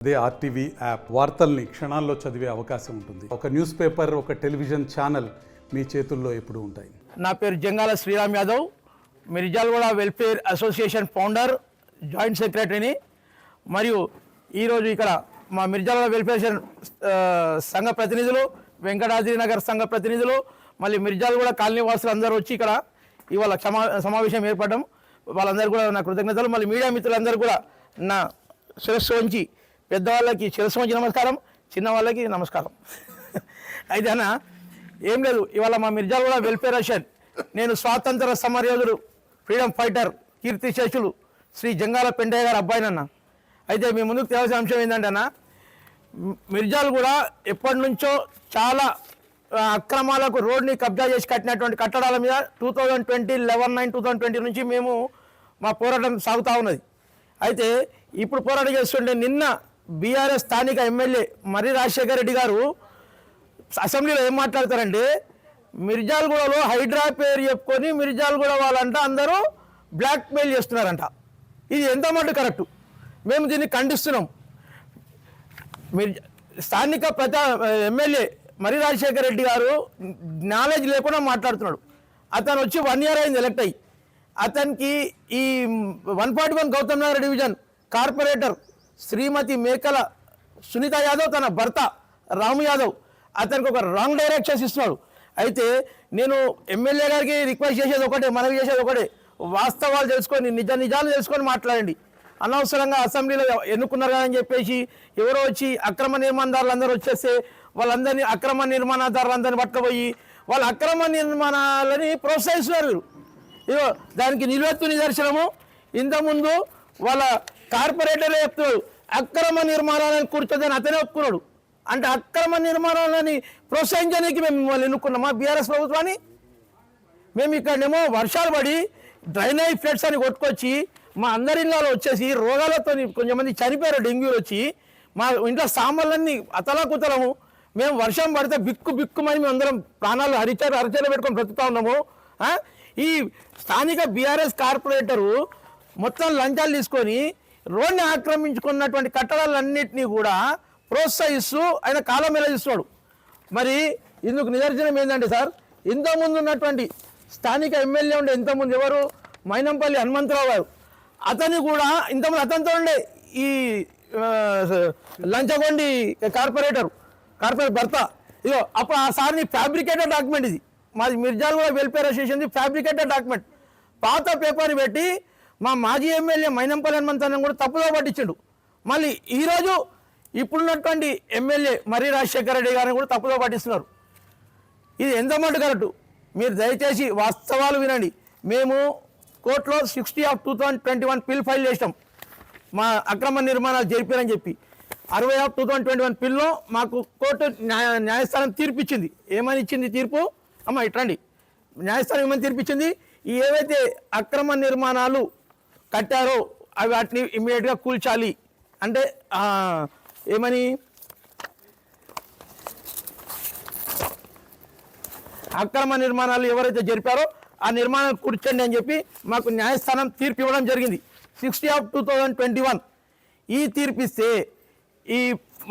అదే RTV app వార్తల్ని క్షణాల్లో చదివే అవకాశం ఉంటుంది. ఒక న్యూస్ పేపర్, ఒక టెలివిజన్ ఛానల్ మీ చేతుల్లో ఎప్పుడూ ఉంటాయి. నా పేరు Jangala Sriram Yadav, Mirjalaguda welfare association founder, joint సెక్రటరీని. మరియు ఈరోజు ఇక్కడ మా మిర్జాలగూడ వెల్ఫేర్ సంఘ ప్రతినిధులు, వెంకటాద్రి నగర్ సంఘ ప్రతినిధులు, మళ్ళీ మిర్జాలగూడ కాలనీ వాసులు అందరూ వచ్చి ఇక్కడ ఇవాళ సమావేశం ఏర్పడడం, వాళ్ళందరూ కూడా నా కృతజ్ఞతలు. మళ్ళీ మీడియా మిత్రులందరూ కూడా నా శిరస్సు వంచి, పెద్దవాళ్ళకి శిరస్సు వంచి నమస్కారం, చిన్నవాళ్ళకి నమస్కారం. అయితే అన్న ఏం లేదు, ఇవాళ మా మిర్జాలగూడ వెల్ఫేర్ అసోసియేషన్, నేను స్వాతంత్ర సమరయోధుడు, ఫ్రీడమ్ ఫైటర్, కీర్తిశేషులు శ్రీ జంగాల పెండయ్య గారు అబ్బాయినన్న. అయితే మీ ముందుకు తెలియాల్సిన అంశం ఏంటంటే అన్న, మిర్జాలగూడ ఎప్పటి నుంచో చాలా అక్రమాలకు రోడ్ని కబ్జా చేసి కట్టినటువంటి కట్టడాల మీద 2020 11/9/2020 నుంచి మేము మా పోరాటం సాగుతూ ఉన్నది. అయితే ఇప్పుడు పోరాటం చేస్తుంటే నిన్న బీఆర్ఎస్ స్థానిక ఎమ్మెల్యే మర్రి రాజశేఖర రెడ్డి గారు అసెంబ్లీలో ఏం మాట్లాడతారంటే, మిర్జాలగూడలో హైడ్రా పేరు చెప్పుకొని మిర్జాలగూడ వాళ్ళంట అందరూ బ్లాక్ మెయిల్ చేస్తున్నారంట. ఇది ఎంత మటు కరెక్టు? మేము దీన్ని ఖండిస్తున్నాం. స్థానిక ఎమ్మెల్యే మర్రి రాజశేఖర రెడ్డి గారు నాలెడ్జ్ లేకుండా మాట్లాడుతున్నాడు. అతను వచ్చి 1 year అయింది ఎలక్ట్ అయ్యి. అతనికి ఈ 141 గౌతమ్ నగర్ డివిజన్ కార్పొరేటర్ శ్రీమతి మేకల సునీత యాదవ్, తన భర్త రాము యాదవ్ అతనికి ఒక రాంగ్ డైరెక్షన్స్ ఇస్తున్నాడు. అయితే నేను ఎమ్మెల్యే గారికి రిక్వెస్ట్ చేసేది ఒకటే, మనవి చేసేది ఒకటే, వాస్తవాలు తెలుసుకొని నిజాలు తెలుసుకొని మాట్లాడండి. అనవసరంగా అసెంబ్లీలో ఎన్నుకున్నారు కదా అని చెప్పేసి ఎవరో వచ్చి అక్రమ నిర్మాణదారులు అందరూ వచ్చేస్తే వాళ్ళందరినీ అక్రమ నిర్మాణదారులందరినీ పట్టుకుపోయి వాళ్ళ అక్రమ నిర్మాణాలని ప్రోత్సహిస్తున్నారు. ఇదో దానికి నిలువెత్తు నిదర్శనము. ఇంతకుముందు వాళ్ళ కార్పొరేటర్లే చెప్తున్నాడు అక్రమ నిర్మాణాలను కూర్చోదని, అతనే ఒప్పుకున్నాడు. అంటే అక్రమ నిర్మాణాలని ప్రోత్సహించడానికి మేము మిమ్మల్ని ఎన్నుకున్నామా బీఆర్ఎస్ ప్రభుత్వాన్ని? మేము ఇక్కడనేమో వర్షాలు పడి డ్రైనేజ్ ఫ్లడ్స్ అని కొట్టుకొచ్చి మా అందరి ఇళ్ళలో వచ్చేసి రోగాలతో కొంచెం మంది చనిపోయారు, డెంగ్యూలు వచ్చి. మా ఇంట్లో సామాన్లన్నీ అతలాకుతలము. మేము వర్షం పడితే బిక్కుమని మేము అందరం ప్రాణాలు అరిచేలు పెట్టుకొని బ్రతుకుతా ఉన్నాము. ఈ స్థానిక బీఆర్ఎస్ కార్పొరేటరు మొత్తం లంచాలు తీసుకొని రోడ్ని ఆక్రమించుకున్నటువంటి కట్టడాలన్నింటినీ కూడా ప్రోత్సహిస్తూ ఆయన కాలం వెలగిస్తున్నాడు. మరి ఇందుకు నిదర్శనం ఏంటంటే సార్, ఇంతకుముందు ఉన్నటువంటి స్థానిక ఎమ్మెల్యే ఉండే, ఇంతకుముందు ఎవరు, మైనంపల్లి హనుమంతరావు గారు, అతన్ని కూడా ఇంతకుముందు అతనితో ఉండే ఈ లంచగొండి కార్పొరేటర్ భర్త. ఇదో అప్పుడు ఆ సార్ని ఫ్యాబ్రికేటెడ్ డాక్యుమెంట్, ఇది మాది Mirjalguda welfare association fabricated document, పాత పేపర్ని పెట్టి మా మాజీ ఎమ్మెల్యే మైనంపల్లి హనుమంతరావు కూడా తప్పుదో పట్టించాడు. మళ్ళీ ఈరోజు ఇప్పుడున్నటువంటి ఎమ్మెల్యే మర్రి రాజశేఖర రెడ్డి గారిని కూడా తప్పుదో పట్టిస్తున్నారు. ఇది ఎంత మటు కరెక్టు? మీరు దయచేసి వాస్తవాలు వినండి. మేము కోర్టులో 60/2021 పిల్ ఫైల్ చేసినాం, మా అక్రమ నిర్మాణాలు జరిపారని చెప్పి. 60/2021 పిల్లో మాకు కోర్టు న్యాయస్థానం తీర్పు ఇచ్చింది. ఏమని ఇచ్చింది తీర్పు? అమ్మ ఇట్రండి. న్యాయస్థానం ఏమని తీర్పు ఇచ్చింది? ఈ ఏవైతే అక్రమ నిర్మాణాలు కట్టారో అవి వాటిని ఇమ్మీడియట్గా కూల్చాలి. అంటే ఏమని, అక్రమ నిర్మాణాలు ఎవరైతే జరిపారో ఆ నిర్మాణాలు కూర్చోండి అని చెప్పి మాకు న్యాయస్థానం తీర్పు ఇవ్వడం జరిగింది 60/2021. ఈ తీర్పు ఇస్తే ఈ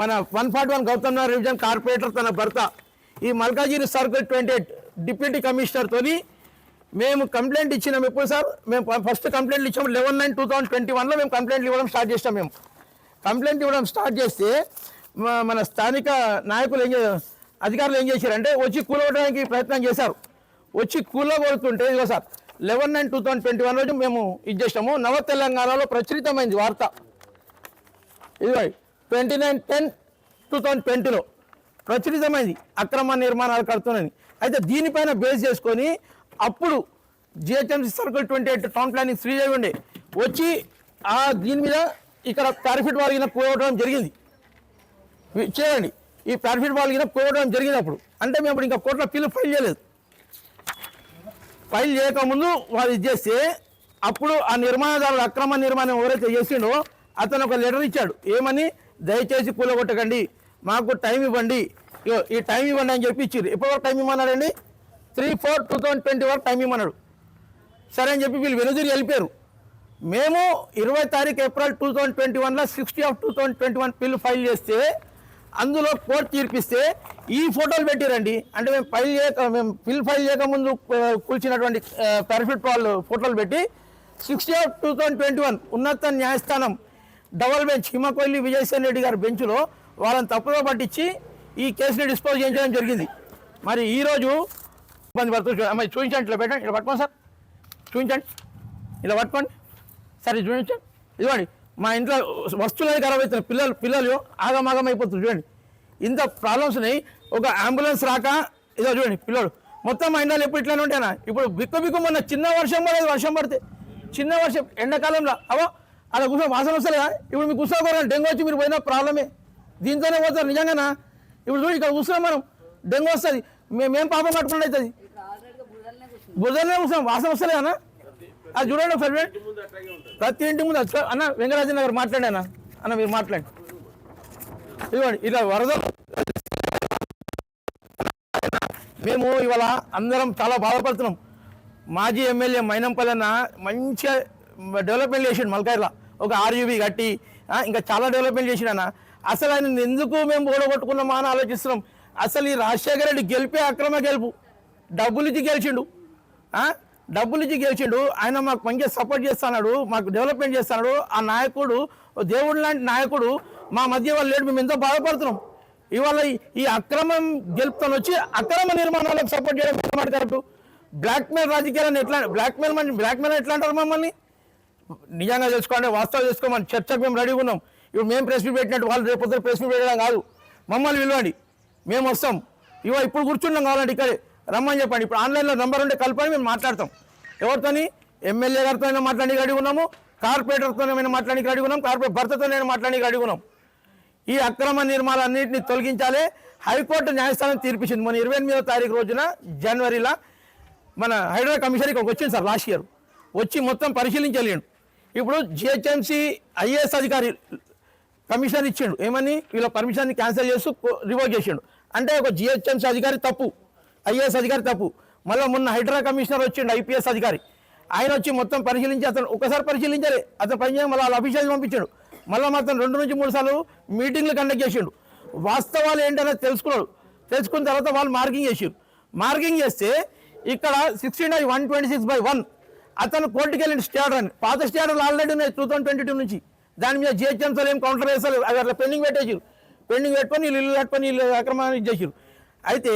మన 141 గౌతమ్ నగర్ డివిజన్ కార్పొరేటర్ తన భర్త ఈ మల్కాజిగిరి సర్కిల్ 28 డిప్యూటీ కమిషనర్తో మేము కంప్లైంట్ ఇచ్చినాం. ఎప్పుడు సార్? మేము ఫస్ట్ కంప్లైంట్లు ఇచ్చాము 11/9/2021లో మేము కంప్లైంట్లు ఇవ్వడం స్టార్ట్ చేస్తాం. మేము కంప్లైంట్ ఇవ్వడం స్టార్ట్ చేస్తే మన స్థానిక నాయకులు అధికారులు ఏం చేశారంటే వచ్చి కూలగొట్టడానికి ప్రయత్నం చేశారు. వచ్చి కూలగొడుతుంటే ఇదిగో సార్ 11/9/2021 రోజు మేము ఇది చేసాము. నవ తెలంగాణలో ప్రచురితమైంది వార్త, ఇదిగో 29/10/2020లో ప్రచురితమైంది అక్రమ నిర్మాణాలు కడుతున్నాయని. అయితే దీనిపైన బేస్ చేసుకొని అప్పుడు GHMC circle 28 town planning Sridevi ఉండే వచ్చి దీని మీద ఇక్కడ ప్రాఫిట్ వాళ్ళకి కూడవడం జరిగింది. చేయండి, ఈ ప్రాఫిట్ వాళ్ళకి కూడవడం జరిగింది. అప్పుడు అంటే మేము ఇప్పుడు ఇంకా కోర్టులో పిల్లు ఫైల్ చేయలేదు. ఫైల్ చేయకముందు వాళ్ళు ఇది చేస్తే అప్పుడు ఆ నిర్మాణదారులు అక్రమ నిర్మాణం ఎవరైతే చేసిండో అతను ఒక లెటర్ ఇచ్చాడు. ఏమని? దయచేసి కూలగొట్టకండి, మాకు టైం ఇవ్వండి, ఈ టైం ఇవ్వండి అని చెప్పి ఇచ్చారు. ఎప్పటివరకు టైం ఇవ్వమన్నాడండి? 3/4/2020 వరకు టైం ఇవ్వమన్నాడు. సరే అని చెప్పి వీళ్ళు వెనుదిరి వెళ్ళిపోయారు. మేము 20 ఏప్రిల్ 2021లో 60/2021 పిల్ ఫైల్ చేస్తే అందులో కోర్టు తీర్పిస్తే ఈ ఫోటోలు పెట్టిరండి. అంటే మేము పిల్ ఫైల్ చేయకముందు కూర్చున్నటువంటి పారాఫిట్ వాళ్ళు ఫోటోలు పెట్టి 60/2021 ఉన్నత న్యాయస్థానం డబుల్ బెంచ్ హిమకొల్లి విజయసేన్ రెడ్డి గారి బెంచ్లో వాళ్ళని తప్పుదో పట్టించి ఈ కేసుని డిస్పోజ్ చేయించడం జరిగింది. మరి ఈరోజు ఇబ్బంది పడుతుంది. అమ్మాయి చూపించండి, ఇట్లా పెట్టండి, ఇలా పట్టుకోండి సార్, చూపించండి, ఇలా పట్టుకోండి సార్, ఇది చూపించండి, ఇదిగోండి మా ఇంట్లో వస్తువులని ఖరాబ్ అవుతున్నాయి, పిల్లలు ఆగమాగం అయిపోతుంది. చూడండి ఇంత ప్రాబ్లమ్స్ ఉన్నాయి. ఒక అంబులెన్స్ రాక ఇదో చూడండి పిల్లలు మొత్తం మా ఇంట్లో ఎప్పుడు ఇట్లానే ఉంటాయనా. ఇప్పుడు బిక్కు మొన్న చిన్న వర్షం పడేది, వర్షం పడితే చిన్న వర్షం ఎండాకాలంలో అవో అలా కూర్చొని వాసన వస్తలేదా? ఇప్పుడు మీకు కూర్చోకూడదు, డెంగ్యూ వచ్చి మీరు పోయిన ప్రాబ్లమే, దీంతోనే పోతారు నిజంగానా. ఇప్పుడు చూడు ఇక్కడ కూర్చున్నాం మనం, డెంగ్యూ వస్తుంది, మేమేం పాపం కట్టుకుంటే అవుతుంది, బురదలనే కూర్చున్నాం, వాసన వస్తలే అన్న. అది చూడండి ఒకసారి, ప్రతి ఇంటి ముందు అన్న వెంకటరాజన్ గారు మాట్లాడానా అన్న, మీరు మాట్లాడండి. ఇవ్వండి ఇలా వరద మేము ఇవాళ అందరం చాలా బాధపడుతున్నాం. మాజీ ఎమ్మెల్యే మైనంపల్లి అన్న మంచిగా డెవలప్మెంట్ చేసిండు మల్కాయిలో, ఒక ఆర్యూబీ కట్టి ఇంకా చాలా డెవలప్మెంట్ చేసిండు. అసలు ఆయన ఎందుకు మేము ఓడగొట్టుకున్నామా అని ఆలోచిస్తున్నాం. అసలు ఈ రాజశేఖర రెడ్డి గెలిపే అక్రమ గెలుపు, డబ్బులు ఇచ్చి గెలిచిండు, డబ్బులు ఇచ్చి గెలిచిండు. ఆయన మాకు మంచిగా సపోర్ట్ చేస్తున్నాడు, మాకు డెవలప్మెంట్ చేస్తున్నాడు. ఆ నాయకుడు దేవుడు లాంటి నాయకుడు మా మధ్య వాళ్ళు లేడు, మేము ఎంతో బాధపడుతున్నాం. ఇవాళ ఈ అక్రమం గెలుపుతో వచ్చి అక్రమ నిర్మాణాలకు సపోర్ట్ చేయడం కరెక్ట్. బ్లాక్మెయిల్ రాజకీయాలను ఎట్లా బ్లాక్మెయిల్ ఎట్లా అంటారు మమ్మల్ని? నిజంగా తెలుసుకోండి, వాస్తవాలు తెలుసుకోమని చర్చకు మేము రెడీగా ఉన్నాం. ఇప్పుడు మేము ప్రెస్ మీట్ పెట్టినట్టు వాళ్ళు రేపు పొద్దున ప్రెస్ మీట్ పెట్టడం కాదు, మమ్మల్ని పిలవండి, మేము వస్తాం. ఇప్పుడు కూర్చున్నాం కావాలంటే ఇక్కడే రమ్మని చెప్పండి. ఇప్పుడు ఆన్లైన్లో నెంబర్ ఉంటే కలపని మేము మాట్లాడతాం. ఎవరితోని? ఎమ్మెల్యే గారితో అయినా మాట్లాడానికి రెడీ ఉన్నాము, కార్పొరేటర్తోనైనా మాట్లాడానికి రెడీ ఉన్నాం, కార్పొరేట్ భర్తతోనైనా మాట్లాడానికి రెడీ ఉన్నాం. ఈ అక్రమ నిర్మాణాలన్నింటినీ తొలగించాలి. హైకోర్టు న్యాయస్థానం తీర్పిచ్చింది మన 28వ తారీఖు రోజున జనవరిలో. మన హైదరాబాద్ కమిషన్ ఇక్కడికి వచ్చింది సార్ లాస్ట్ ఇయర్, వచ్చి మొత్తం పరిశీలించలేండు. ఇప్పుడు జిహెచ్ఎంసీ ఐఏఎస్ అధికారి కమిషన్ ఇచ్చిండు, ఏమని వీళ్ళ పర్మిషన్ని క్యాన్సిల్ చేస్తూ రివోక్ చేసిండు. అంటే ఒక జిహెచ్ఎంసీ అధికారి తప్పు, ఐఏఎస్ అధికారి తప్పు. మళ్ళీ మొన్న హైదరాబాద్ కమిషనర్ వచ్చిండు ఐపీఎస్ అధికారి, ఆయన వచ్చి మొత్తం పరిశీలించి అతను ఒకసారి పరిశీలించాలి, అతను పని చేయాలి, మళ్ళీ వాళ్ళ ఆఫీసర్స్ పంపించాడు. మళ్ళీ మాత్రం 2 నుంచి 3 సార్లు మీటింగ్లు కండక్ట్ చేసిండు. వాస్తవాలు ఏంటనేది తెలుసుకున్నాడు. తెలుసుకున్న తర్వాత వాళ్ళు మార్కింగ్ చేసారు. మార్కింగ్ చేస్తే ఇక్కడ 16/126/1 అతను కోర్టుకు వెళ్ళిన స్టార్డర్ అని, పాత స్టార్డర్లు ఆల్రెడీ ఉన్నాయి 2022 నుంచి. దాని మీద జిహెచ్ఎంసీలు ఏం కౌంటర్ వేసారు, అవి అట్లా పెండింగ్ పెట్టేసారు. పెండింగ్ పెట్టుకొని ఇల్లు కట్టుకొని ఇల్లు అక్రమాన్ని చేసారు. అయితే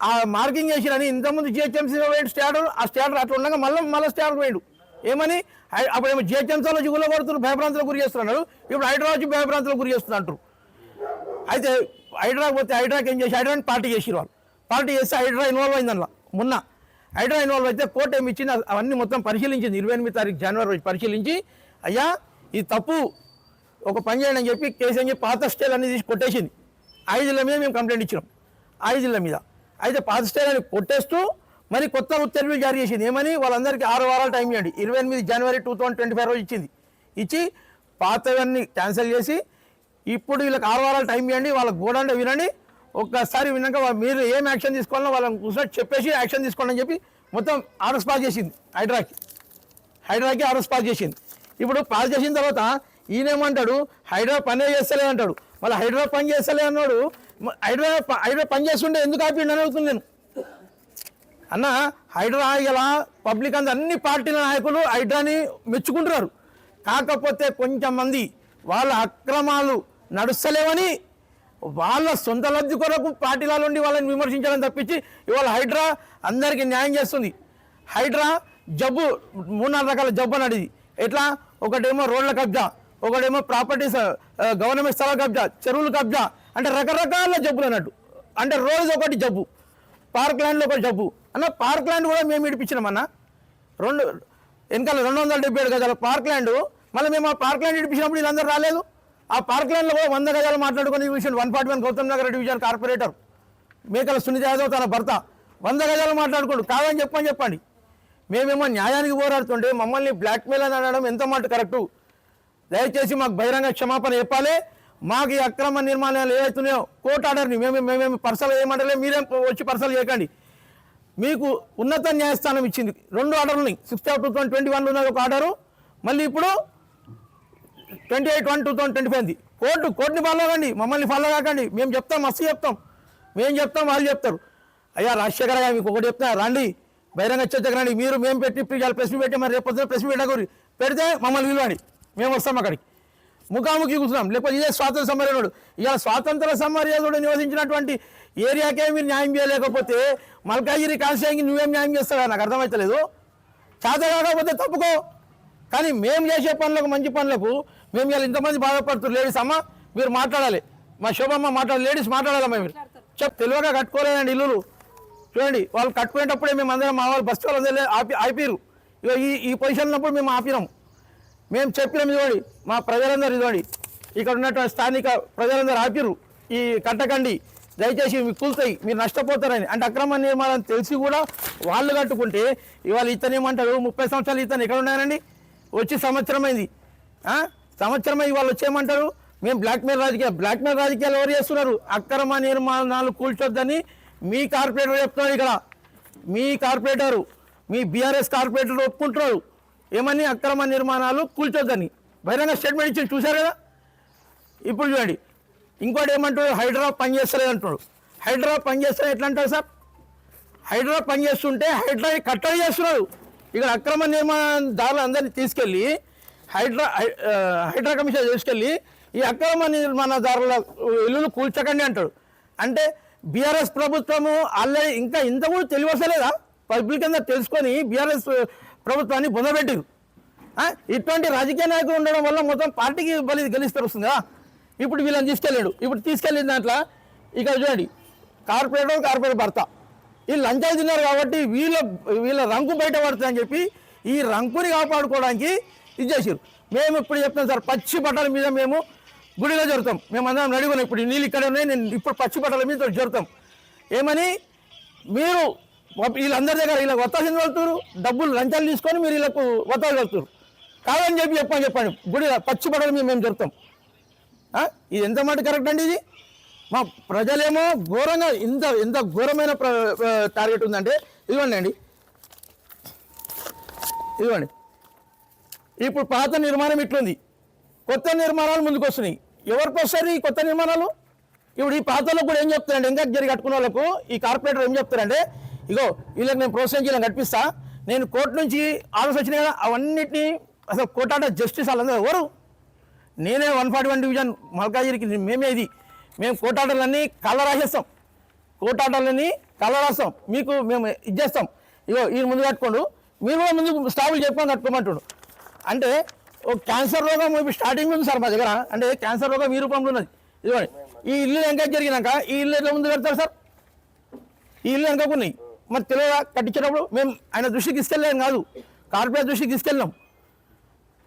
ఆ మార్కింగ్ చేసిరని ఇంతకుముందు జిహెచ్ఎంసీ వేయండి స్టార్డర్, ఆ స్టార్డర్ అట్లా ఉండగా మళ్ళీ స్టార్డర్ వేయండు. ఏమని అప్పుడేమో జిహెచ్ఎంసీలో గుల్ల కొడుతున్నారు, భయభ్రాంతులకు గురి చేస్తున్నారు. ఇప్పుడు హైదరాబాద్ వచ్చి భయభ్రాంతులకు గురి చేస్తున్నారు. అయితే హైదరాబాద్ పోతే హైదరాబాద్ ఏం చేసి హైదరాబాద్ పార్టీ చేసిరు వాళ్ళు. పార్టీ చేస్తే హైదరాబాద్ ఇన్వాల్వ్ అయింది అందులో. మొన్న హైదరాబాద్ ఇన్వాల్వ్ అయితే కోర్టు ఏమి ఇచ్చింది, అవన్నీ మొత్తం పరిశీలించింది. 28వ తారీఖు జనవరి రోజు పరిశీలించి, అయ్యా ఇది తప్పు, ఒక పని చేయండి అని చెప్పి కేసు అని చెప్పి పాత స్టేలు అన్ని తీసి కొట్టేసింది. 5 జిల్లా మీద మేము కంప్లైంట్ ఇచ్చినాం, 5 జిల్లా మీద. అయితే పాత స్టేలు అని కొట్టేస్తూ మరి కొత్త ఉత్తర్వులు జారీ చేసింది. ఏమని వాళ్ళందరికీ 6 వారాలు టైం ఇవ్వండి. 28 జనవరి 2025 రోజు ఇచ్చింది. ఇచ్చి పాతవన్నీ క్యాన్సిల్ చేసి ఇప్పుడు వీళ్ళకి 6 వారాలు టైం ఇవ్వండి, వాళ్ళకి గోడంటే వినండి, ఒక్కసారి విన్నాక మీరు ఏం యాక్షన్ తీసుకోవాలో వాళ్ళని కూర్చొని చెప్పేసి యాక్షన్ తీసుకోండి అని చెప్పి మొత్తం ఆర్డర్స్ పాస్ చేసింది. హైదరాబాద్కి ఆర్డర్స్ పాస్ చేసింది. ఇప్పుడు పాస్ చేసిన తర్వాత ఈయనేమంటాడు, హైదరాబాద్ పనే చేస్తలే అంటాడు. మళ్ళీ హైదరాబాద్ పని చేస్తలే అన్నాడు. హైదరాబాద్ పని చేస్తుంటే ఎందుకు ఆపిండి అని అడుగుతుంది నేను. అన్న హైదరాబాద్ ఇలా పబ్లిక్ అంతా అన్ని పార్టీల నాయకులు హైదరాబాద్ని మెచ్చుకుంటున్నారు. కాకపోతే కొంచెం మంది వాళ్ళ అక్రమాలు నడుస్తలేవని వాళ్ళ సొంత లబ్ధి కొరకు పార్టీలలో ఉండి వాళ్ళని విమర్శించడం తప్పించి ఇవాళ హైడ్రా అందరికీ న్యాయం చేస్తుంది. హైడ్రా జబ్బు 3-4 రకాల జబ్బు అన్నది. ఎట్లా? ఒకటేమో రోడ్ల కబ్జా, ఒకటేమో ప్రాపర్టీస్ గవర్నమెంట్ స్థల కబ్జా, చెరువులు కబ్జా, అంటే రకరకాల జబ్బులు అన్నట్టు. అంటే రోజు ఒకటి జబ్బు. పార్క్ ల్యాండ్లో ఒక జబ్బు అన్న. పార్క్ ల్యాండ్ కూడా మేము ఇడిపించినామన్నా. వెనకాల 277 గజాల పార్క్ ల్యాండ్. మళ్ళీ మేము ఆ పార్క్ ల్యాండ్ ఇడిపించినప్పుడు వీళ్ళందరూ రాలేదు. ఆ పార్క్ ల్యాండ్లో కూడా 100 గజాలు మాట్లాడుకుని division 141 Gautam Nagar division corporator Mekala Sunitha Yadav తన భర్త 100 గజాలు మాట్లాడుకోండి. కాదని చెప్పండి. మేమేమో న్యాయానికి పోరాడుతుంటే మమ్మల్ని బ్లాక్మెయిల్ అని అనడం ఎంత మాట కరెక్టు? దయచేసి మాకు బహిరంగ క్షమాపణ చెప్పాలి. మాకు ఈ అక్రమ నిర్మాణాలు ఏవైతున్నాయో కోర్టు ఆర్డర్ని మేమేమి పర్సలు ఏమంటలే, మీరేం వచ్చి పర్సలు చేయకండి. మీకు ఉన్నత న్యాయస్థానం ఇచ్చింది 2 ఆర్డర్లని. 6/2021 ఉన్నది ఒక ఆర్డరు, మళ్ళీ ఇప్పుడు 28/1/2025 కోర్టుని ఫాలో అవ్వండి, మమ్మల్ని ఫాలో కాకండి. మేము చెప్తాం, మస్తు చెప్తాం, మేము చెప్తాం, వాళ్ళు చెప్తారు. అయ్యా రాజశేఖర గారు మీకు ఒకటి చెప్తా రండి, బహిరంగ చర్చకు రండి. మేము పెట్టి ప్రెస్ మీట్ పెట్టి మరి రేపు పొద్దున ప్రెస్ మీట్ పెడితే మమ్మల్ని విలువండి, మేము వస్తాం అక్కడికి, ముఖాముఖి కూర్చున్నాం. లేకపోతే ఇదే స్వాతంత్ర సమరయోధుడు, ఇలా స్వాతంత్ర సమరయోధుడు నివసించినటువంటి ఏరియాకే మీరు న్యాయం చేయలేకపోతే మల్కాజిగిరి కాన్స్టిట్యూన్సీకి నువ్వేం న్యాయం చేస్తావా? నాకు అర్థమవుతలేదు. చేత కాకపోతే తప్పుకో. కానీ మేము చేసే పనులకు, మంచి పనులకు మేము ఇలా ఇంతమంది బాధపడుతున్నారు. లేడీస్ అమ్మ మీరు మాట్లాడాలి, మా శోభమ్మ మాట్లాడాలి, లేడీస్ మాట్లాడాలమ్మా. మీరు తెలివగా కట్టుకోలేదండి ఇల్లులు. చూడండి వాళ్ళు కట్టుకునేటప్పుడే మేము అందరం మా వాళ్ళు బస్సు వాళ్ళు ఆపిరు. ఇక ఈ పొజిషన్ ఉన్నప్పుడు మేము ఆపినాము. మేము చెప్పినాం, ఇదిగోండి మా ప్రజలందరూ, ఇదిగోండి ఇక్కడ ఉన్నటువంటి స్థానిక ప్రజలందరూ ఆపిరు, ఈ కట్టకండి దయచేసి మీకు కూలుతాయి, మీరు నష్టపోతారని. అంటే అక్రమ నిర్మాణం తెలిసి కూడా వాళ్ళు కట్టుకుంటే ఇవాళ ఇతను ఏమంటారు, 30 సంవత్సరాలు ఇతను ఎక్కడ ఉన్నారండి, వచ్చి సంవత్సరమైంది. సంవత్సరమైంది వాళ్ళు వచ్చేయమంటారు మేము బ్లాక్మెయిల్ రాజకీయాలు ఎవరు చేస్తున్నారు? అక్రమ నిర్మాణాలు కూల్చొద్దని మీ కార్పొరేటర్ చెప్తున్నారు. ఇక్కడ మీ కార్పొరేటరు, మీ బీఆర్ఎస్ కార్పొరేటర్ ఒప్పుకుంటున్నారు ఏమని, అక్రమ నిర్మాణాలు కూల్చొద్దని బహిరంగ స్టేట్మెంట్ ఇచ్చి చూశారు కదా. ఇప్పుడు చూడండి ఇంకోటి ఏమంటాడు, హైడ్రా పనిచేస్తలేదు అంటున్నాడు. హైడ్రా పనిచేస్తలేదు ఎట్లా అంటారు సార్? హైడ్రా పనిచేస్తుంటే హైడ్రాని కట్టడి చేస్తున్నారు. ఇక్కడ అక్రమ నిర్మాణదారులు అందరినీ తీసుకెళ్ళి హైడ్రా కమిషన్ తీసుకెళ్ళి ఈ అక్రమ నిర్మాణదారుల ఇల్లులు కూల్చకండి అంటాడు. అంటే బీఆర్ఎస్ ప్రభుత్వము ఆల్రెడీ ఇంకా ఇంత కూడా తెలియవసలేదా? పబ్లిక్ అంతా తెలుసుకొని బీఆర్ఎస్ ప్రభుత్వాన్ని బొందబెట్టారు. ఇటువంటి రాజకీయ నాయకులు ఉండడం వల్ల మొత్తం పార్టీకి గెలిస్తారు వస్తుంది కదా. ఇప్పుడు వీళ్ళని తీసుకెళ్ళాడు. ఇప్పుడు తీసుకెళ్ళిన దాంట్లో ఇక్కడ చూడండి కార్పొరేటర్ భర్త వీళ్ళు లంచాలు తిన్నారు కాబట్టి వీళ్ళ రంకు బయట పడుతుందని చెప్పి ఈ రంకుని కాపాడుకోవడానికి ఇది చేసారు. మేము ఇప్పుడు చెప్తాం సార్, పచ్చి బట్టల మీద మేము గుడిలో జరుగుతాం. మేము అందరం నడుగున్నాం. ఇప్పుడు నీళ్ళు ఇక్కడ ఉన్నాయి, నేను ఇప్పుడు పచ్చి బట్టల మీద జరుగుతాం. ఏమని మీరు వీళ్ళందరి దగ్గర వీళ్ళకి ఒత్తాసింది వెళ్తున్నారు, డబ్బులు లంచాలు తీసుకొని మీరు వీళ్ళకు ఒత్తాలు వెళ్తున్నారు కాదని చెప్పండి. గుడిలో పచ్చి బట్టల మీద మేము జరుగుతాం. ఇది ఎంత మాట కరెక్ట్ అండి? ఇది మా ప్రజలేమో ఘోరంగా ఎంత ఘోరమైన టార్గెట్ ఉందంటే ఇదిగోండి ఇప్పుడు పాత నిర్మాణం ఇట్లుంది, కొత్త నిర్మాణాలు ముందుకు వస్తున్నాయి. ఎవరికి వస్తారు ఈ కొత్త నిర్మాణాలు? ఇప్పుడు ఈ పాతలకు కూడా ఏం చెప్తారంటే, ఇంకా జరిగి కట్టుకున్న వాళ్ళకు ఈ కార్పొరేటర్ ఏం చెప్తారంటే, ఇగో వీళ్ళకి నేను ప్రోత్సహించి ఇలా కట్టిస్తా, నేను కోర్టు నుంచి ఆర్డర్స్ వచ్చినాయి కదా, అవన్నిటినీ అసలు కోర్టాట జస్టిస్ వాళ్ళందరూ ఎవరు? నేనే 141 డివిజన్ మల్కాజిగిరికి మేము కోర్టాటలన్నీ కళ్ళ రాసేస్తాం, మీకు మేము ఇచ్చేస్తాం. ఇగో ఈ ముందు కట్టుకోండు, మీరు కూడా ముందు స్టాఫ్లు చెప్పుకొని కట్టుకోమంటాడు. అంటే ఓ క్యాన్సర్ రోగం ఇప్పుడు స్టార్టింగ్ ఉంది సార్ మా దగ్గర. అంటే క్యాన్సర్ రోగం ఈ రూపంలో ఉన్నది. ఇదిగోండి ఈ ఇల్లు ఎంకరేజ్ జరిగినాక ఈ ఇల్లు ఎట్లా ముందు కడతారు సార్? ఈ ఇల్లు వెనకకున్నాయి. మరి తెలియదా కట్టించేటప్పుడు? మేము ఆయన దృష్టికి తీసుకెళ్ళాం కాదు, కార్పొరేట్ దృష్టికి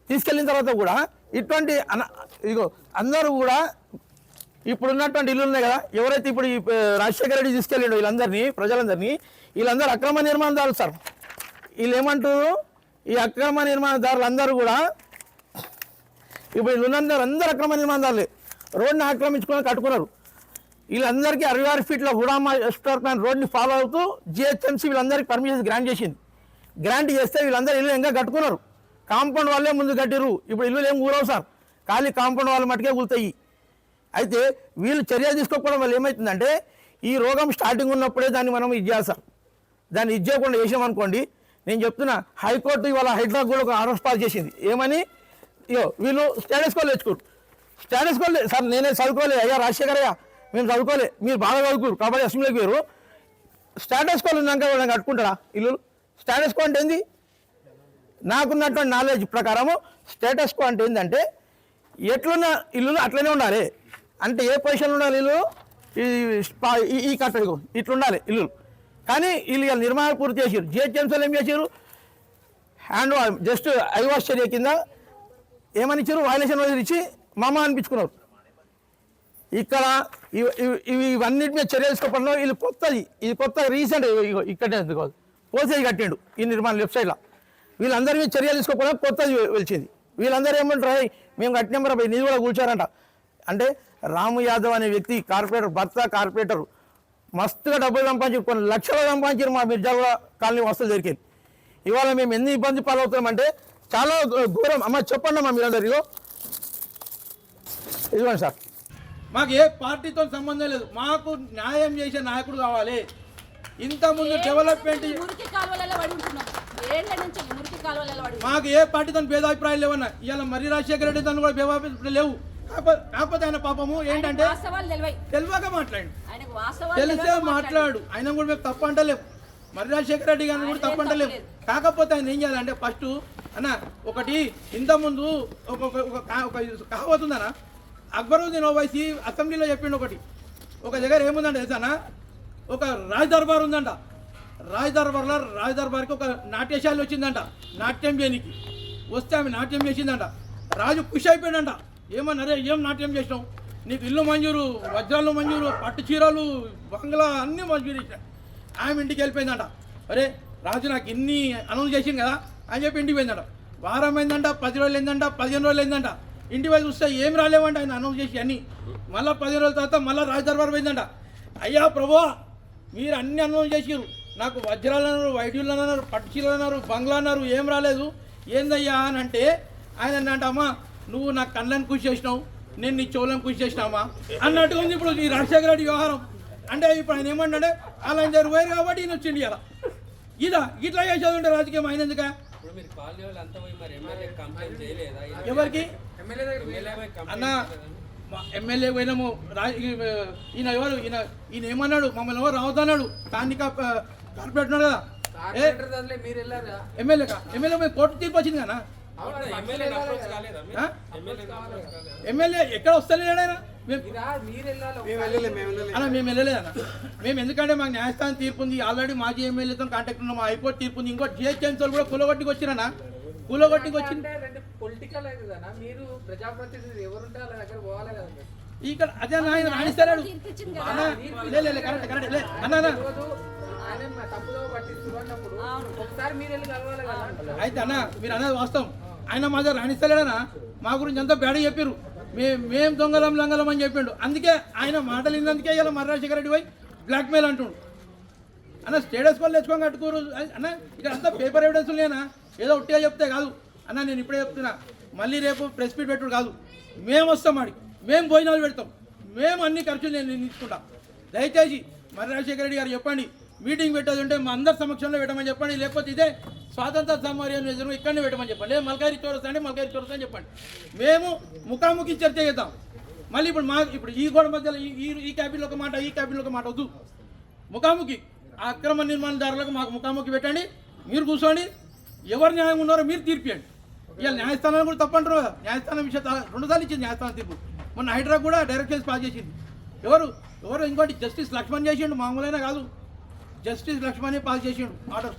తీసుకెళ్ళిన తర్వాత కూడా ఇటువంటి ఇదిగో అందరూ కూడా ఇప్పుడు ఉన్నటువంటి ఇల్లు ఉన్నాయి కదా, ఎవరైతే ఇప్పుడు ఈ రాజశేఖర రెడ్డి తీసుకెళ్ళాడు వీళ్ళందరూ అక్రమ నిర్మాణదారులు సార్. వీళ్ళు ఏమంటారు, ఈ అక్రమ నిర్మాణదారులు అందరూ కూడా ఇప్పుడు వీళ్ళందరూ అందరూ అక్రమ నిర్మాణదారులే, రోడ్ని ఆక్రమించుకొని కట్టుకున్నారు. వీళ్ళందరికీ 66 ఫీట్ల హుడామా ఎస్టార్ట్మెంట్ రోడ్ని ఫాలో అవుతూ జిహెచ్ఎంసీ వీళ్ళందరికీ పర్మిషన్ గ్రాంట్ చేసింది. గ్రాంట్ చేస్తే వీళ్ళందరూ ఇల్లు ఇంకా కట్టుకున్నారు. కాంపౌండ్ వాళ్ళే ముందు కట్టిరు. ఇప్పుడు ఇల్లు ఏం ఊరవు సార్, ఖాళీ కాంపౌండ్ వాళ్ళ మటుకే కూలుతాయి. అయితే వీళ్ళు చర్యలు తీసుకోకపోవడం వల్ల ఏమవుతుందంటే, ఈ రోగం స్టార్టింగ్ ఉన్నప్పుడే దాన్ని మనం ఇది చేయాలి సార్. దాన్ని ఇది చేయకుండా చేసామనుకోండి, నేను చెప్తున్నా హైకోర్టు ఇవాళ హైడ్రాక్ కూడా ఒక ఆర్డర్ పాస్ చేసింది. ఏమని, వీళ్ళు స్టేటస్ కోల్ తెచ్చుకోరు. స్టేటస్ కోల్ సార్ నేనే చదువుకోలే, అయ్యా రాజశేఖరయ్య మేము చదువుకోలే, మీరు బాగా చదువుకోరు కాబట్టి అసెంబ్లీకి వేరు. స్టేటస్ కోల్ ఉన్నాక వాళ్ళని కట్టుకుంటారా ఇల్లు? స్టేటస్ కో అంటే ఏంది? నాకున్నటువంటి నాలెడ్జ్ ప్రకారము స్టేటస్ కో అంటే ఏంటంటే, ఎట్లున్న ఇల్లులు అట్లనే ఉండాలి. అంటే ఏ పొజిషన్లో ఉండాలి ఇల్లు? ఈ కట్టడి ఇట్లుండాలి ఇల్లు. కానీ వీళ్ళు నిర్మాణం పూర్తి చేసారు. జిహెచ్ఎంసీలు ఏం చేశారు, hand wash just I wash చర్య కింద ఏమని ఇచ్చారు, వైలేషన్ రోజులు ఇచ్చి మామ అనిపించుకున్నారు. ఇక్కడ ఇవన్నిటి మీద చర్య తీసుకోవడంలో వీళ్ళు ఇది కొత్త రీసెంట్ ఇక్కడే పోసేది కట్టిండు ఈ నిర్మాణం లెఫ్ట్ సైడ్లో. వీళ్ళందరి మీద చర్యలు తీసుకోవడం కొత్తది వెలిచింది. వీళ్ళందరూ ఏమంటారు, మేము కట్టిన మరి నిధి కూడా కూర్చోరంట. అంటే రాము యాదవ్ అనే వ్యక్తి కార్పొరేటర్ మస్తుగా డబ్బులు సంపాదించారు, కొన్ని లక్షలు సంపాదించారు మా మిర్జాగూడ కాలనీ వస్తువులు దొరికింది. ఇవాళ మేము ఎన్ని ఇబ్బంది పాలవుతామంటే, చాలా ఘోరం. అమ్మ చెప్పండి అమ్మా మీరందరూ. ఇదిగోండి సార్. మాకు ఏ పార్టీతో సంబంధం లేదు, మాకు న్యాయం చేసే నాయకుడు కావాలి. ఇంతకుముందు డెవలప్మెంట్ మురికి కాలువలలో పడి ఉంటున్నాం, ఏళ్ల నుంచి మురికి కాలువలలో పడి ఉంటున్నాం. మాకు ఏ పార్టీతో భేదాభిప్రాయాలు లేవన్నా. ఇవాళ మర్రి రాజశేఖర రెడ్డి తను కూడా భేదాభిప్రాయాలు లేవు. కాకపోతే ఆయన పాపము ఏంటంటే వాస్తవాలు తెలివై, తెలియక మాట్లాడు, ఆయనకు వాస్తవాలు తెలిసే తెలియక మాట్లాడు. ఆయన కూడా మేము తప్పు అంటలేము, మర్రి రాజశేఖర రెడ్డి గారిని కూడా తప్పు అంటలేము. కాకపోతే ఆయన ఏం చేయాలంటే ఫస్ట్ అన్న ఒకటి ఇంతకుముందు ఒక కహావత్ ఉందన్న, అక్బరుద్దీన్ ఓవైసీ అసెంబ్లీలో చెప్పిండు ఒకటి. ఒక దగ్గర ఏముందంటే తెలుసానా, ఒక రాజ్ దర్బార్ ఉందంట. రాజ్ దర్బార్కి ఒక నాట్యశాల వచ్చిందంట నాట్యం చేయనికి. వస్తే ఆమె నాట్యం చేసిందంట. రాజు ఖుషి అయిపోయాడంట. ఏమన్నారే ఏం నాట్యం చేసినావు, నీకు ఇల్లు మంజూరు, వజ్రాలు మంజూరు, పట్టు చీరలు, బంగ్లా అన్నీ మంజూరు ఇచ్చాడు. ఆమె ఇంటికి వెళ్ళిపోయిందంట. అరే రాజు నాకు ఇన్ని అనౌన్స్ చేసింది కదా అని చెప్పి ఇంటికి పోయిందంట. వారం అయిందంట, 10 రోజులు అయిందంట, 15 రోజులు అయిందంట. ఇంటి వైపు చూస్తే ఏం రాలేవంట ఆయన అనౌన్స్ చేసి అన్నీ. మళ్ళీ 15 రోజుల తర్వాత మళ్ళీ రాజ్ దర్బార్ పోయిందంట. అయ్యా ప్రభువా మీరు అన్ని అనౌన్స్ చేసిరు, నాకు వజ్రాలు అన్నారు, వైడ్యులు అన్నారు, పట్టు చీరలు అన్నారు, బంగ్లా అన్నారు, ఏం రాలేదు ఏందయ్యా అని అంటే ఆయన అంటే అమ్మా నువ్వు నాకు కళ్ళని కృషి చేసినావు, నేను నీ చెవులను కృషి చేసినామా అన్నట్టుగా ఉంది ఇప్పుడు ఈ రాజశేఖర రెడ్డి వ్యవహారం. అంటే ఇప్పుడు ఆయన ఏమంటే అలా జరిగిపోయారు కాబట్టి ఈయన వచ్చింది ఇలా ఇట్లా చేసేది ఉంటే రాజకీయం ఆయన ఎందుక. ఎవరికి అన్న ఎమ్మెల్యే పోయినాము. ఈయన ఎవరు ఈయన ఏమన్నాడు, మమ్మల్ని ఎవరు రావద్దన్నాడు. స్థానిక కార్పొరేట్ ఉన్నాడు కదా ఎమ్మెల్యే మేము కోర్టు తీర్పు వచ్చింది కదా. ఎమ్మెల్యే ఎక్కడ వస్తలేడైనా మేము వెళ్ళలేదన్న. మేము ఎందుకంటే మాకు న్యాయస్థానం తీర్పు ఉంది, ఆల్రెడీ మాజీ ఎమ్మెల్యేతో కాంటాక్ట్ ఉన్నాం, హైకోర్టు తీర్పు ఉంది. ఇంకో జిహెచ్ఎంసీ వాళ్ళు కూడా కూలగొట్టికి వచ్చిరన్నా, కూలగొట్టికి వచ్చింది. ఇక్కడ అదే ఆయన రాణిస్తాడు కరెక్ట్ అన్న. అయితే అన్న మీరు అనేది వాస్తవం, ఆయన మా దగ్గర రాణిస్తలేడనా, మా గురించి అంతా బేడ చెప్పారు, మేం దొంగలం లంగలం అని చెప్పిండు. అందుకే ఆయన మాటలు విన్నందుకే ఇలా మర్రాజశేఖర రెడ్డి పోయి బ్లాక్మెయిల్ అంటుండు. అన్న స్టేటస్ వాళ్ళు తెచ్చుకొని కట్టుకోరు అన్న. ఇక్కడ అంతా పేపర్ ఎవిడెన్స్ లేనా, ఏదో ఒట్టిగా చెప్తే కాదు అన్న. నేను ఇప్పుడే చెప్తున్నా, మళ్ళీ రేపు ప్రెస్ మీట్ పెట్టుడు కాదు, మేము వస్తాం ఆడికి, మేము భోజనాలు పెడతాం, మేము అన్ని ఖర్చులు నేను తీసుకుంటాం. దయచేసి మర్రాజశేఖర రెడ్డి గారు చెప్పండి, మీటింగ్ పెట్టేది ఉంటే మా అందరి సమక్షంలో పెట్టమని చెప్పండి, లేకపోతే ఇదే స్వాతంత్ర సమరం ఎదురు ఇక్కడనే పెట్టమని చెప్పండి, లేదా మల్కారి చౌరస్తా అంటే మల్కారి చౌరస్తా అని చెప్పండి. మేము ముఖాముఖి చర్చ చేద్దాం. మళ్ళీ ఇప్పుడు ఈ గోడ మధ్యలో ఈ క్యాబిన్లో ఒక మాట, ఈ క్యాబిన్లో ఒక మాట వద్దు. ముఖాముఖి అక్రమ నిర్మాణదారులకు మాకు ముఖాముఖి పెట్టండి, మీరు కూర్చోండి, ఎవరు న్యాయం ఉన్నారో మీరు తీర్పియండి. ఇవాళ న్యాయస్థానాలు కూడా తప్పంటారు కదా, న్యాయస్థానం విషయం 2 సార్లు ఇచ్చింది న్యాయస్థానం తీర్పు. మొన్న హైడ్రా కూడా డైరెక్షన్స్ పాస్ చేసింది. ఎవరు ఇంకోటి జస్టిస్ లక్ష్మణ్ చేసిండు, మామూలైనా కాదు, జస్టిస్ లక్ష్మణే పాస్ చేసిండు ఆర్డర్.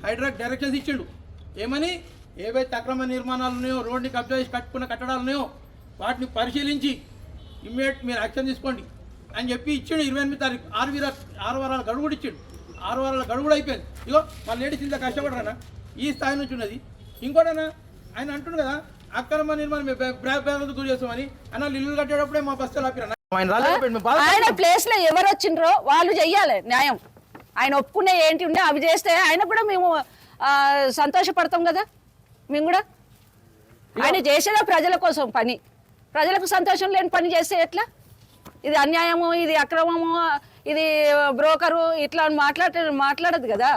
హైడ్రాక్ డైరెక్షన్స్ ఇచ్చిండు ఏమని, ఏవైతే అక్రమ నిర్మాణాలు ఉన్నాయో, రోడ్ని కబ్జా చేసి కట్టుకున్న కట్టడాలు ఉన్నాయో వాటిని పరిశీలించి ఇమ్మీడియట్ మీరు యాక్షన్ తీసుకోండి అని చెప్పి ఇచ్చిండు. 28వ తారీఖు 6 వారాల గడువు కూడా ఇచ్చిండు. 6 వారాల గడువు కూడా అయిపోయింది. ఇగో మా లేడీస్ ఇంత కష్టపడరానా, ఈ స్థాయి నుంచి ఉన్నది. ఇంకోటనా ఆయన అంటుండు కదా అక్రమ నిర్మాణం గురి చేస్తామని అన్న, ఇల్లు కట్టేటప్పుడే మా బస్తలు ఆపిరన్నా. ఆయన ప్లేస్ లో ఎవరు వచ్చిండ్రో వాళ్ళు చెయ్యాలి న్యాయం. ఆయన ఒప్పుకునే ఏంటి ఉండే అవి చేస్తే ఆయన కూడా మేము సంతోషపడతాం కదా. మేము కూడా ఆయన చేసేదా ప్రజల కోసం పని, ప్రజలకు సంతోషం లేని పని చేస్తే ఎట్లా? ఇది అన్యాయము, ఇది అక్రమము, ఇది బ్రోకరు ఇట్లా మాట్లాడదు కదా.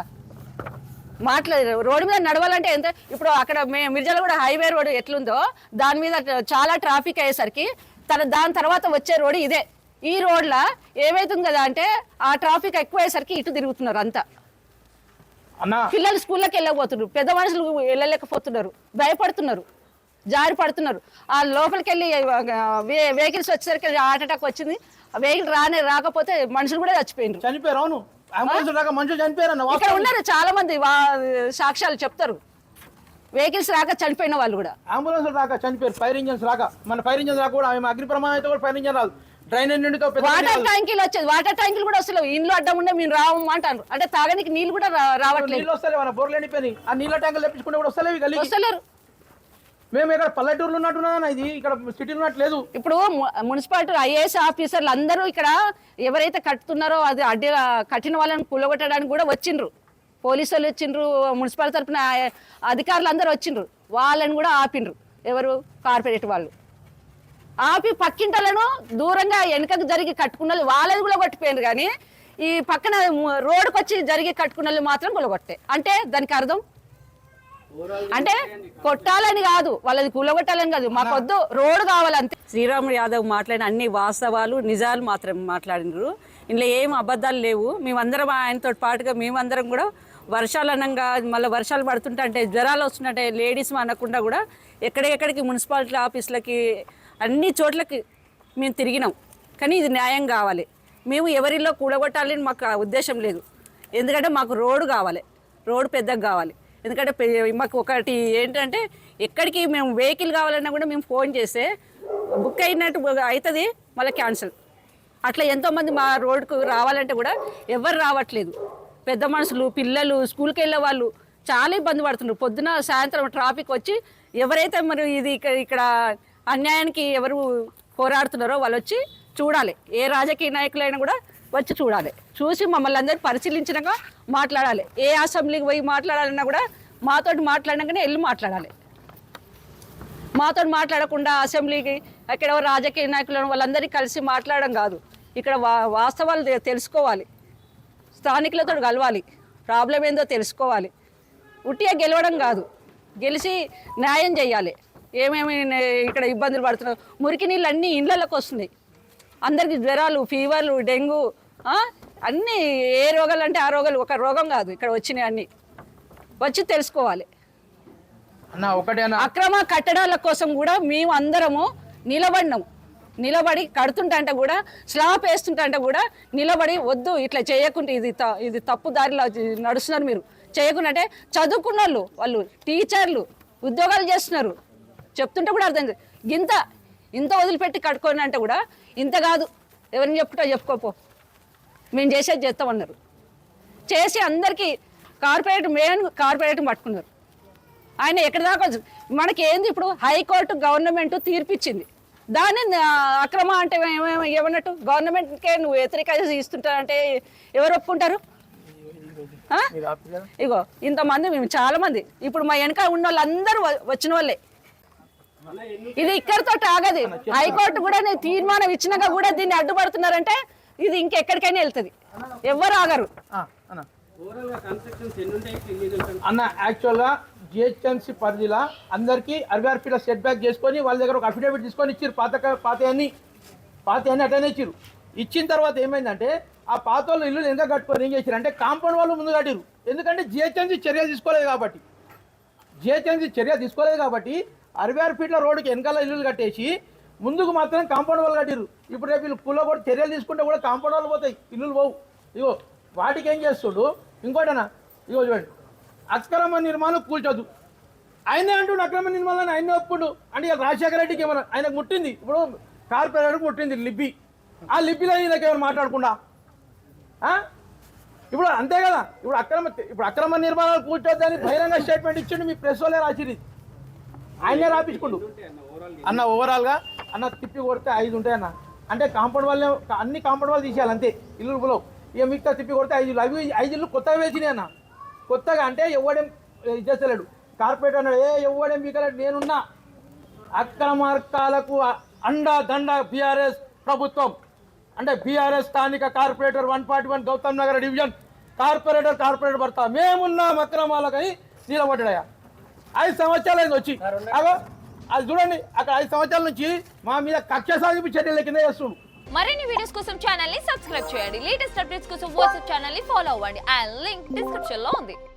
రోడ్డు మీద నడవాలంటే ఎంత, ఇప్పుడు అక్కడ మిర్జాలగూడ హైవే రోడ్డు ఎట్లుందో దాని మీద చాలా ట్రాఫిక్ అయ్యేసరికి దాని తర్వాత వచ్చే రోడ్డు ఇదే. ఈ రోడ్లో ఏమైతుంది కదా అంటే ఆ ట్రాఫిక్ ఎక్కువ అయ్యేసరికి ఇటు తిరుగుతున్నారు అంతా. పిల్లలు స్కూల్లోకి వెళ్ళకపోతున్నారు, పెద్ద మనుషులు వెళ్ళలేకపోతున్నారు, భయపడుతున్నారు, జారి పడుతున్నారు. ఆ లోపలికి వెళ్ళి వెహికల్స్ వచ్చేసరికి హార్ట్ అటాక్ వచ్చింది. వెహికల్ రాకపోతే మనుషులు కూడా చనిపోయారు. అవును, మనుషులు చనిపోయారు. ఇక్కడ ఉన్నారు చాలా మంది సాక్ష్యాలు చెప్తారు. వెహికల్స్ రాక చనిపోయిన వాళ్ళు కూడా, అంబులెన్స్ రాక చనిపోయారు, ఫైర్ ఇంజన్స్ రాక. మన ఫైర్ ఇంజన్స్ రాక కూడా అగ్ని ప్రమాదం అయితే కూడా ఫైర్ ఇంజన్ రాదు. డ్రైనేజ్ నుండి వాటర్ ట్యాంకీలు వచ్చేది, వాటర్ ట్యాంకులు కూడా వస్తలేవు. ఇంట్లో అడ్డం ఉండే మేము రావు అంటారు. అంటే తాగడానికి నీళ్ళు కూడా రావట్లేదు. నీళ్ళు వస్తలేవు, మన బోర్లు ఎండిపోయి ఆ నీళ్ళ ట్యాంకులు తెప్పించుకుంటే కూడా వస్తలేరు. మేము ఇక్కడ పల్లెటూరులో ఉన్నట్టున్నా, ఇది ఇక్కడ సిటీలో ఉన్నట్లేదు. ఇప్పుడు మున్సిపాలిటీ ఐఏఎస్ ఆఫీసర్లు అందరూ ఇక్కడ ఎవరైతే కట్టుతున్నారో అది కట్టిన వాళ్ళని కూలగొట్టడానికి కూడా వచ్చిండ్రు. పోలీసు వాళ్ళు వచ్చిండ్రు, మున్సిపాలిటీ తరఫున అధికారులు అందరూ వచ్చిండ్రు. వాళ్ళని కూడా ఆపిండ్రు. ఎవరు? కార్పొరేట్ వాళ్ళు ఆపి పక్కింటలను దూరంగా వెనుకకు జరిగి కట్టుకున్న వాళ్ళది కూడా కొట్టిపోయింది. కానీ ఈ పక్కన రోడ్డుకు వచ్చి జరిగి కట్టుకున్న మాత్రం కూలగొట్టే. అంటే దానికి అర్థం అంటే కొట్టాలని కాదు, వాళ్ళది కూలగొట్టాలని కాదు, మాకొద్దు రోడ్డు కావాలంతే. శ్రీరాములు యాదవ్ మాట్లాడిన అన్ని వాస్తవాలు నిజాలు మాత్రం మాట్లాడినారు. ఇందులో ఏం అబద్ధాలు లేవు. మేమందరం ఆయనతో పాటుగా మేమందరం కూడా వర్షాలు అనంగా మళ్ళీ వర్షాలు పడుతుంటే అంటే జ్వరాలు వస్తుంటే లేడీస్ అనకుండా కూడా ఎక్కడెక్కడికి మున్సిపాలిటీ ఆఫీసులకి అన్ని చోట్లకి మేము తిరిగినాం. కానీ ఇది న్యాయం కావాలి. మేము ఎవరిలో కూడగొట్టాలని మాకు ఉద్దేశం లేదు. ఎందుకంటే మాకు రోడ్డు కావాలి, రోడ్డు పెద్దగా కావాలి. ఎందుకంటే మాకు ఒకటి ఏంటంటే ఎక్కడికి మేము వెహికల్ కావాలన్నా కూడా మేము ఫోన్ చేస్తే బుక్ అయినట్టు అవుతుంది, మళ్ళీ క్యాన్సిల్. అట్లా ఎంతోమంది మా రోడ్డుకు రావాలంటే కూడా ఎవరు రావట్లేదు. పెద్ద మనుషులు, పిల్లలు, స్కూల్కి వెళ్ళే వాళ్ళు చాలా ఇబ్బంది పడుతున్నారు. పొద్దున సాయంత్రం ట్రాఫిక్ వచ్చి ఎవరైతే మరి ఇది ఇక్కడ అన్యాయానికి ఎవరు పోరాడుతున్నారో వాళ్ళు వచ్చి చూడాలి. ఏ రాజకీయ నాయకులైనా కూడా వచ్చి చూడాలి. చూసి మమ్మల్ని అందరూ పరిశీలించినాక మాట్లాడాలి. ఏ అసెంబ్లీకి పోయి మాట్లాడాలన్నా కూడా మాతోటి మాట్లాడినాకనే వెళ్ళి మాట్లాడాలి. మాతో మాట్లాడకుండా అసెంబ్లీకి అక్కడ రాజకీయ నాయకులను వాళ్ళందరినీ కలిసి మాట్లాడడం కాదు. ఇక్కడ వాస్తవాలు తెలుసుకోవాలి, స్థానికులతో కలవాలి, ప్రాబ్లం ఏందో తెలుసుకోవాలి. ఉట్టిగా గెలవడం కాదు, గెలిచి న్యాయం చేయాలి. ఏమేమి ఇక్కడ ఇబ్బందులు పడుతున్నావు, మురికి నీళ్ళు అన్నీ ఇళ్ళకి వస్తున్నాయి. అందరికీ జ్వరాలు, ఫీవర్లు, డెంగ్యూ అన్నీ ఏ రోగాలు అంటే ఆ రోగాలు, ఒక రోగం కాదు ఇక్కడ వచ్చినాయి అన్నీ. వచ్చి తెలుసుకోవాలి. అక్రమ కట్టడాల కోసం కూడా మేము అందరము నిలబడినాము. నిలబడి కడుతుంటే కూడా స్లాబ్ వేస్తుంటే కూడా నిలబడి వద్దు ఇట్లా చేయకుంటే ఇది తప్పు దారిలో నడుస్తున్నారు మీరు చేయకుండా అంటే చదువుకున్న వాళ్ళు టీచర్లు ఉద్యోగాలు చేస్తున్నారు చెప్తుంటే కూడా అర్థం. ఇంత వదిలిపెట్టి కట్టుకోని అంటే కూడా ఇంత కాదు, ఎవరిని చెప్పుకుంటా చెప్పుకోపో, మేము చేసేది చేస్తామన్నారు. చేసి అందరికీ కార్పొరేట్ పట్టుకున్నారు. ఆయన ఎక్కడి దాకా మనకి ఏంది ఇప్పుడు హైకోర్టు గవర్నమెంట్ తీర్పిచ్చింది, దాన్ని అక్రమ అంటే ఏమన్నట్టు గవర్నమెంట్కే నువ్వు వ్యతిరేకంగా ఇస్తుంటారంటే ఎవరు ఒప్పుకుంటారు? ఇగో ఇంతమంది మేము చాలా మంది ఇప్పుడు మా వెనక ఉన్న వాళ్ళందరూ వచ్చిన వాళ్ళే. ఇది ఇక్కడితో ఆగది. హైకోర్టు కూడా నేను తీర్మానం ఇచ్చినాక కూడా దీన్ని అడ్డుపడుతున్నారంటే ఇది ఇంకెక్కడికైనా వెళ్తుంది, ఎవరు ఆగరు. అన్న యాక్చువల్గా జిహెచ్ఎంసీ పరిధిలో అందరికీ 66 ఫీట్ల సెట్ బ్యాక్ చేసుకొని వాళ్ళ దగ్గర ఒక అఫిడేవిట్ తీసుకొని ఇచ్చారు. పాతయాన్ని అటైనా ఇచ్చారు. ఇచ్చిన తర్వాత ఏమైందంటే ఆ పాత వాళ్ళు ఇల్లు ఎంత కట్టుకొని ఏం చేశారు అంటే కాంపౌండ్ వాళ్ళు ముందు కట్టారు. ఎందుకంటే జిహెచ్ఎంసీ చర్య తీసుకోలేదు కాబట్టి 66 ఫీట్ల రోడ్డుకి వెనకాల ఇల్లులు కట్టేసి ముందుకు మాత్రం కాంపౌండ్ వాళ్ళు కట్టారు. ఇప్పుడు రేపు వీళ్ళు పూల కూడా చర్యలు తీసుకుంటే కూడా కాంపౌండ్ వాళ్ళు పోతాయి, ఇల్లులు పోవు. ఇగో వాటికి ఏం చేస్తుడు ఇంకోటనా, ఇగో చూడండి అక్రమ నిర్మాణం కూల్చొద్దు. ఆయనే అంటుండు అక్రమ నిర్మాణాన్ని ఆయనే ఒప్పుకుండు. అంటే ఇక రాజశేఖర రెడ్డికి ఏమన్నా ఆయనకు ముట్టింది, ఇప్పుడు కార్పొరేటర్కి ముట్టింది లిబ్బి, ఆ లిబ్బిలో ఈయనకి ఏమైనా మాట్లాడకుండా ఇప్పుడు అంతే కదా. ఇప్పుడు అక్రమ నిర్మాణాలు కూర్చోద్దని బహిరంగ స్టేట్మెంట్ ఇచ్చిండు. మీ ప్రెస్ వాళ్ళే రాసిరి, ఆయనే రాపించుకుండు. అన్న ఓవరాల్గా అన్న తిప్పి కొడితే 5 ఉంటాయన్న. అంటే కాంపౌండ్ వాళ్ళే అన్ని కాంపౌండ్ వాళ్ళు తీసేయాలి అంతే ఇల్లులో. ఇక మిగతా తిప్పి కొడితే 5 అవి 5 ఇల్లు కొత్తగా వేసినాయి అన్న. కొత్తగా అంటే ఎవడేం చేస్తలేడు. కార్పొరేటర్ అన్నాడు ఎవడేం మీకలేడు, నేనున్నా. అక్రమార్కాలకు దండ బీఆర్ఎస్ ప్రభుత్వం. అంటే బీఆర్ఎస్ స్థానిక corporator 141 Gautam Nagar division corporator భర్త మేమున్నాం అక్రమాలకని నిలబడ్డాయా. 5 సంవత్సరాలు అయింది వచ్చి. అగో అది చూడండి అక్కడ 5 సంవత్సరాల నుంచి మా మీద కక్ష సాగింపు చర్యల కింద చేస్తున్నాడు. మరిన్ని వీడియోస్ కోసం ఛానల్ ని సబ్స్క్రైబ్ చేయండి. లేటెస్ట్ అప్డేట్స్ కోసం వాట్సాప్ ఛానల్ ని ఫాలో అవ్వండి. ఆ లింక్ డిస్క్రిప్షన్ లో ఉంది.